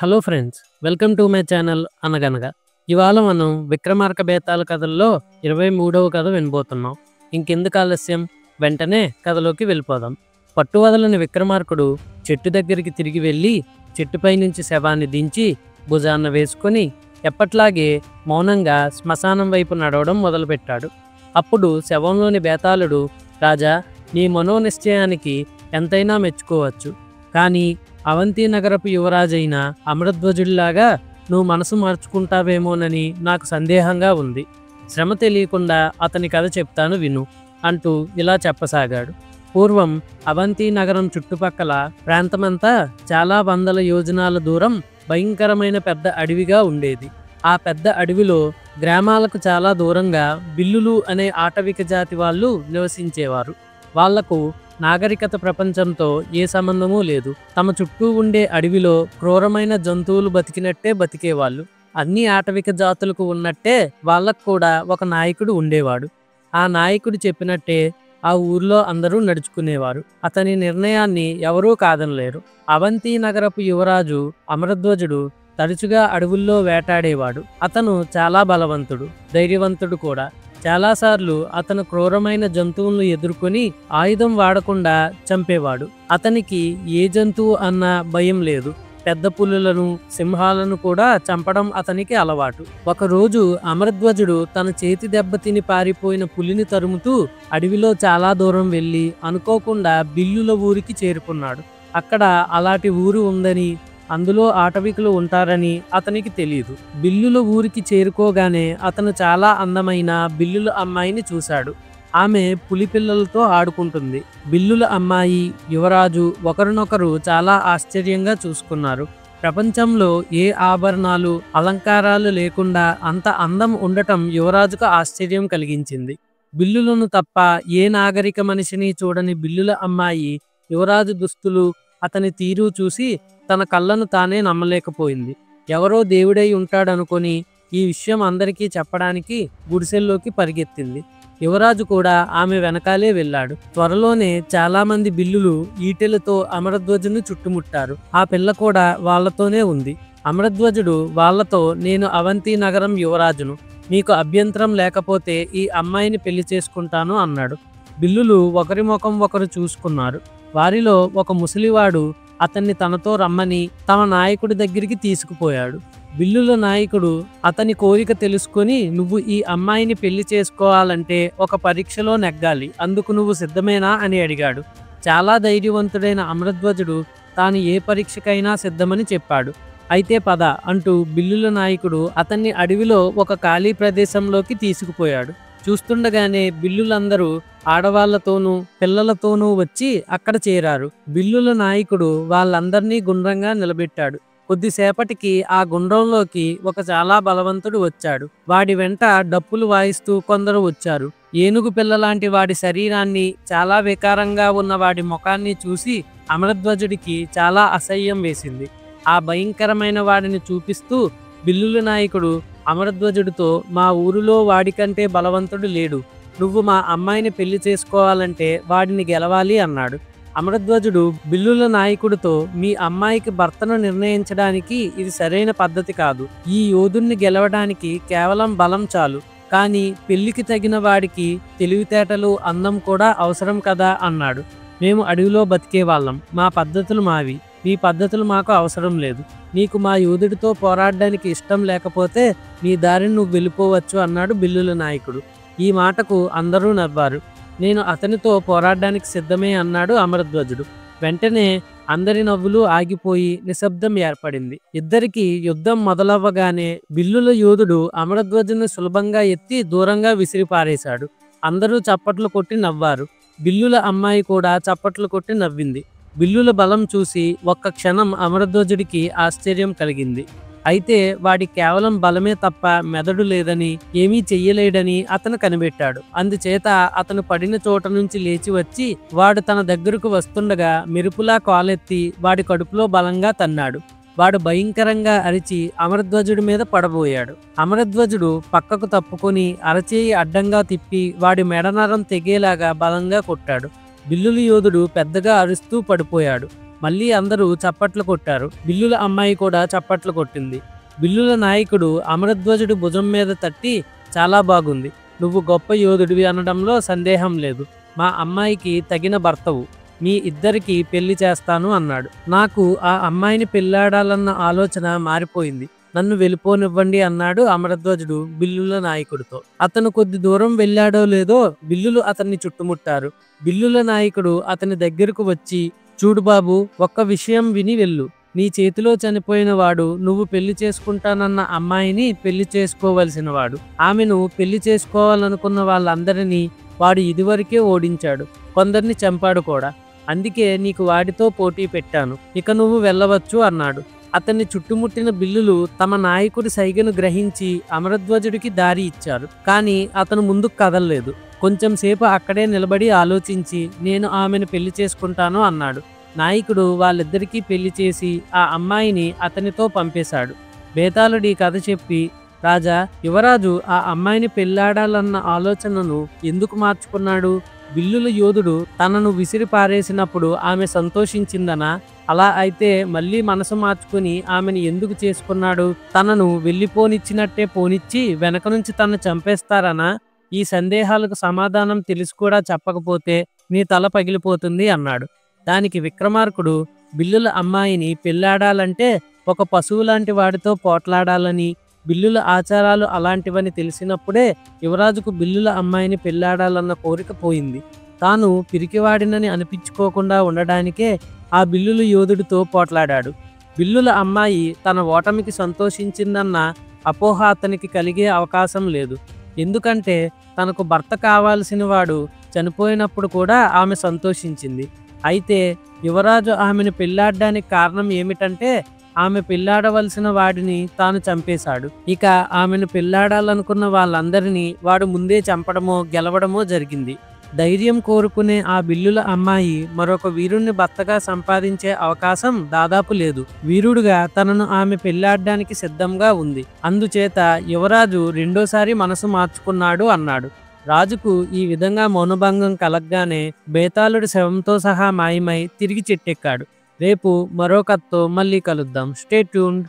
Hello friends, welcome to my channel అనగనగా. ఇవాళ మనం విక్రమార్క బేతాళ కథల్లో 23వ కథ వినబోతున్నాం. ఇంకెందుకు ఆలస్యం, వెంటనే కథలోకి వెళ్ళిపోదాం. పట్టువదలని విక్రమార్కుడు చెట్టు దగ్గరికి తిరిగి వెళ్ళి చెట్టుపై నుంచి శవాన్ని దించి భుజాన్న వేసుకొని ఎప్పట్లాగే మౌనంగా శ్మశానం వైపు నడవడం మొదలుపెట్టాడు. అప్పుడు శవంలోని బేతాళుడు, రాజా, నీ మనోనిశ్చయానికి ఎంతైనా మెచ్చుకోవచ్చు, కానీ అవంతి నగరపు యువరాజైన అమరధ్వజుడిలాగా నువ్వు మనసు మార్చుకుంటావేమోనని నాకు సందేహంగా ఉంది. శ్రమ తెలియకుండా అతని కథ చెప్తాను విను అంటూ ఇలా చెప్పసాగాడు. పూర్వం అవంతి నగరం చుట్టుపక్కల ప్రాంతమంతా చాలా వందల యోజనాల దూరం భయంకరమైన పెద్ద అడవిగా ఉండేది. ఆ పెద్ద అడవిలో గ్రామాలకు చాలా దూరంగా బిల్లులు అనే ఆటవిక జాతి వాళ్ళు నివసించేవారు. వాళ్లకు నాగరికత ప్రపంచంతో ఏ సంబంధమూ లేదు. తమ చుట్టూ ఉండే అడవిలో క్రూరమైన జంతువులు బతికినట్టే బతికేవాళ్ళు. అన్ని ఆటవిక జాతులకు ఉన్నట్టే వాళ్ళకు కూడా ఒక నాయకుడు ఉండేవాడు. ఆ నాయకుడు చెప్పినట్టే ఆ ఊర్లో అందరూ నడుచుకునేవారు. అతని నిర్ణయాన్ని ఎవరూ కాదనలేరు. అవంతి నగరపు యువరాజు అమరధ్వజుడు తరచుగా అడవుల్లో వేటాడేవాడు. అతను చాలా బలవంతుడు, ధైర్యవంతుడు కూడా. చాలాసార్లు అతను క్రూరమైన జంతువులను ఎదుర్కొని ఆయుధం వాడకుండా చంపేవాడు. అతనికి ఏ జంతువు అన్న భయం లేదు. పెద్ద పులులను, సింహాలను కూడా చంపడం అతనికి అలవాటు. ఒకరోజు అమరధ్వజుడు తన చేతి దెబ్బతిని పారిపోయిన పులిని తరుముతూ అడవిలో చాలా దూరం వెళ్ళి అనుకోకుండా బిల్లుల ఊరికి చేరుకున్నాడు. అక్కడ అలాంటి ఊరు ఉందని, అందులో ఆటవికులు ఉంటారని అతనికి తెలియదు. బిల్లుల ఊరికి చేరుకోగానే అతను చాలా అందమైన బిల్లుల అమ్మాయిని చూశాడు. ఆమె పులి పిల్లలతో ఆడుకుంటుంది. బిల్లుల అమ్మాయి, యువరాజు ఒకరినొకరు చాలా ఆశ్చర్యంగా చూసుకున్నారు. ప్రపంచంలో ఏ ఆభరణాలు, అలంకారాలు లేకుండా అంత అందం ఉండటం యువరాజుకు ఆశ్చర్యం కలిగించింది. బిల్లులను తప్ప ఏ నాగరిక మనిషిని చూడని బిల్లుల అమ్మాయి యువరాజు దుస్తులు, అతని తీరు చూసి తన కళ్ళను తానే నమ్మలేకపోయింది. ఎవరో దేవుడై ఉంటాడనుకొని ఈ విషయం అందరికీ చెప్పడానికి గుడిసెల్లోకి పరిగెత్తింది. యువరాజు కూడా ఆమె వెనకాలే వెళ్ళాడు. త్వరలోనే చాలామంది బిల్లులు ఈటెలతో అమరధ్వజుని చుట్టుముట్టారు. ఆ పిల్ల కూడా వాళ్లతోనే ఉంది. అమరధ్వజుడు వాళ్లతో, నేను అవంతి నగరం యువరాజును, మీకు అభ్యంతరం లేకపోతే ఈ అమ్మాయిని పెళ్లి చేసుకుంటాను అన్నాడు. బిల్లులు ఒకరి ముఖం ఒకరు చూసుకున్నారు. వారిలో ఒక ముసలివాడు అతన్ని తనతో రమ్మని తమ నాయకుడి దగ్గరికి తీసుకుపోయాడు. బిల్లుల నాయకుడు అతని కోరిక తెలుసుకొని, నువ్వు ఈ అమ్మాయిని పెళ్లి చేసుకోవాలంటే ఒక పరీక్షలో నెగ్గాలి, అందుకు నువ్వు సిద్ధమేనా అని అడిగాడు. చాలా ధైర్యవంతుడైన అమరధ్వజుడు తాను ఏ పరీక్షకైనా సిద్ధమని చెప్పాడు. అయితే పద అంటూ బిల్లుల నాయకుడు అతన్ని అడవిలో ఒక ఖాళీ ప్రదేశంలోకి తీసుకుపోయాడు. చూస్తుండగానే బిల్లులందరూ ఆడవాళ్లతోనూ పిల్లలతోనూ వచ్చి అక్కడ చేరారు. బిల్లుల నాయకుడు వాళ్ళందరినీ గుండ్రంగా నిలబెట్టాడు. కొద్దిసేపటికి ఆ గుండ్రంలోకి ఒక చాలా బలవంతుడు వచ్చాడు. వాడి వెంట డప్పులు వాయిస్తూ కొందరు వచ్చారు. ఏనుగు పిల్లలాంటి వాడి శరీరాన్ని, చాలా వికారంగా ఉన్న వాడి ముఖాన్ని చూసి అమరధ్వజుడికి చాలా అసహ్యం వేసింది. ఆ భయంకరమైన వాడిని చూపిస్తూ బిల్లుల నాయకుడు అమరధ్వజుడితో, మా ఊరిలో వాడికంటే బలవంతుడు లేడు, నువ్వు మా అమ్మాయిని పెళ్లి చేసుకోవాలంటే వాడిని గెలవాలి అన్నాడు. అమరధ్వజుడు బిల్లుల నాయకుడితో, మీ అమ్మాయికి భర్తను నిర్ణయించడానికి ఇది సరైన పద్ధతి కాదు. ఈ యోధుణ్ణి గెలవడానికి కేవలం బలం చాలు, కానీ పెళ్లికి తగిన వాడికి తెలివితేటలు, అందం కూడా అవసరం కదా అన్నాడు. మేము అడవిలో బతికే వాళ్ళం, మా పద్ధతులు మావి, నీ పద్ధతులు మాకు అవసరం లేదు. నీకు మా యోధుడితో పోరాడడానికి ఇష్టం లేకపోతే నీ దారిని నువ్వు వెళ్ళిపోవచ్చు అన్నాడు బిల్లుల నాయకుడు. ఈ మాటకు అందరూ నవ్వారు. నేను అతనితో పోరాడడానికి సిద్ధమే అన్నాడు అమరధ్వజుడు. వెంటనే అందరి నవ్వులు ఆగిపోయి నిశ్శబ్దం ఏర్పడింది. ఇద్దరికి యుద్ధం మొదలవ్వగానే బిల్లుల యోధుడు అమరధ్వజుని సులభంగా ఎత్తి దూరంగా విసిరిపారేశాడు. అందరూ చప్పట్లు కొట్టి నవ్వారు. బిల్లుల అమ్మాయి కూడా చప్పట్లు కొట్టి నవ్వింది. బిల్లుల బలం చూసి ఒక్క క్షణం అమరధ్వజుడికి ఆశ్చర్యం కలిగింది. అయితే వాడి కేవలం బలమే తప్ప మెదడు లేదని, ఏమీ చెయ్యలేడని అతను కనిపెట్టాడు. అందుచేత అతను పడిన చోట నుంచి లేచి వచ్చి వాడు తన దగ్గరకు వస్తుండగా మెరుపులా కాలెత్తి వాడి కడుపులో బలంగా తన్నాడు. వాడు భయంకరంగా అరిచి అమరధ్వజుడి మీద పడబోయాడు. అమరధ్వజుడు పక్కకు తప్పుకొని అరచేయి అడ్డంగా తిప్పి వాడి మెడనరం తెగేలాగా బలంగా కొట్టాడు. బిల్లుల యోధుడు పెద్దగా అరుస్తూ పడిపోయాడు. మళ్ళీ అందరూ చప్పట్లు కొట్టారు. బిల్లుల అమ్మాయి కూడా చప్పట్లు కొట్టింది. బిల్లుల నాయకుడు అమరధ్వజుడి భుజం మీద తట్టి, చాలా బాగుంది, నువ్వు గొప్ప యోధుడివి అనడంలో సందేహం లేదు. మా అమ్మాయికి తగిన భర్తవు, మీ ఇద్దరికి పెళ్లి చేస్తాను అన్నాడు. నాకు ఆ అమ్మాయిని పెళ్లాడాలన్న ఆలోచన మారిపోయింది, నన్ను వెళ్ళిపోనివ్వండి అన్నాడు అమరధ్వజుడు బిల్లుల నాయకుడితో. అతను కొద్ది దూరం వెళ్ళాడో లేదో బిల్లులు అతన్ని చుట్టుముట్టారు. బిల్లుల నాయకుడు అతని దగ్గరకు వచ్చి, చూడు బాబు, ఒక్క విషయం విని వెళ్ళు. నీ చేతిలో చనిపోయిన వాడు నువ్వు పెళ్లి చేసుకుంటానన్న అమ్మాయిని పెళ్లి చేసుకోవలసిన వాడు. ఆమెను పెళ్లి చేసుకోవాలనుకున్న వాళ్ళందరినీ వాడు ఇదివరకే ఓడించాడు, కొందరిని చంపాడు కూడా. అందుకే నీకు వాడితో పోటీ పెట్టాను, ఇక నువ్వు వెళ్ళవచ్చు అన్నాడు. అతన్ని చుట్టుముట్టిన బిల్లులు తమ నాయకుడి సైగను గ్రహించి అమరధ్వజుడికి దారి ఇచ్చారు. కానీ అతను ముందుకు కదలలేదు. కొంచెం సేపు అక్కడే నిలబడి ఆలోచించి, నేను ఆమెను పెళ్లి చేసుకుంటాను అన్నాడు. నాయకుడు వాళ్ళిద్దరికీ పెళ్లి చేసి ఆ అమ్మాయిని అతనితో పంపేశాడు. బేతాళుడి కథ చెప్పి, రాజా, యువరాజు ఆ అమ్మాయిని పెళ్లాడాలన్న ఆలోచనను ఎందుకు మార్చుకున్నాడు? బిల్లుల యోధుడు తనను విసిరి పారేసినప్పుడు ఆమె సంతోషించిందనా? అలా అయితే మళ్ళీ మనసు మార్చుకుని ఆమెను ఎందుకు చేసుకున్నాడు? తనను వెళ్ళిపోనిచ్చినట్టే పోనిచ్చి వెనక నుంచి తనను చంపేస్తారనా? ఈ సందేహాలకు సమాధానం తెలిసి కూడా చెప్పకపోతే నీ తల పగిలిపోతుంది అన్నాడు. దానికి విక్రమార్కుడు, బిల్లుల అమ్మాయిని పెళ్లాడాలంటే ఒక పశువు లాంటి వాడితో పోట్లాడాలని, బిల్లుల ఆచారాలు అలాంటివని తెలిసినప్పుడే యువరాజుకు బిల్లుల అమ్మాయిని పెళ్లాడాలన్న కోరిక పోయింది. తాను పిరికివాడినని అనిపించుకోకుండా ఉండడానికే ఆ బిల్లుల యోధుడితో పోట్లాడాడు. బిల్లుల అమ్మాయి తన ఓటమికి సంతోషించిందన్న అపోహ అతనికి కలిగే అవకాశం లేదు. ఎందుకంటే తనకు భర్త కావాల్సిన వాడు చనిపోయినప్పుడు కూడా ఆమె సంతోషించింది. అయితే యువరాజు ఆమెను పెళ్లాడడానికి కారణం ఏమిటంటే ఆమె పెళ్లాడవలసిన వాడిని తాను చంపేశాడు. ఇక ఆమెను పెళ్లాడాలనుకున్న వాళ్ళందరినీ వాడు ముందే చంపడమో గెలవడమో జరిగింది. ధైర్యం కోరుకునే ఆ బిల్లుల అమ్మాయి మరొక వీరుణ్ణి భర్తగా సంపాదించే అవకాశం దాదాపు లేదు. వీరుడుగా తనను ఆమె పెళ్లాడడానికి సిద్ధంగా ఉంది. అందుచేత యువరాజు రెండోసారి మనసు మార్చుకున్నాడు అన్నాడు. రాజుకు ఈ విధంగా మౌనభంగం కలగ్గానే బేతాళుడి శవంతో సహా మాయమై తిరిగి చెట్టెక్కాడు. రేపు మరో కథతో మళ్ళీ కలుద్దాం. Stay tuned.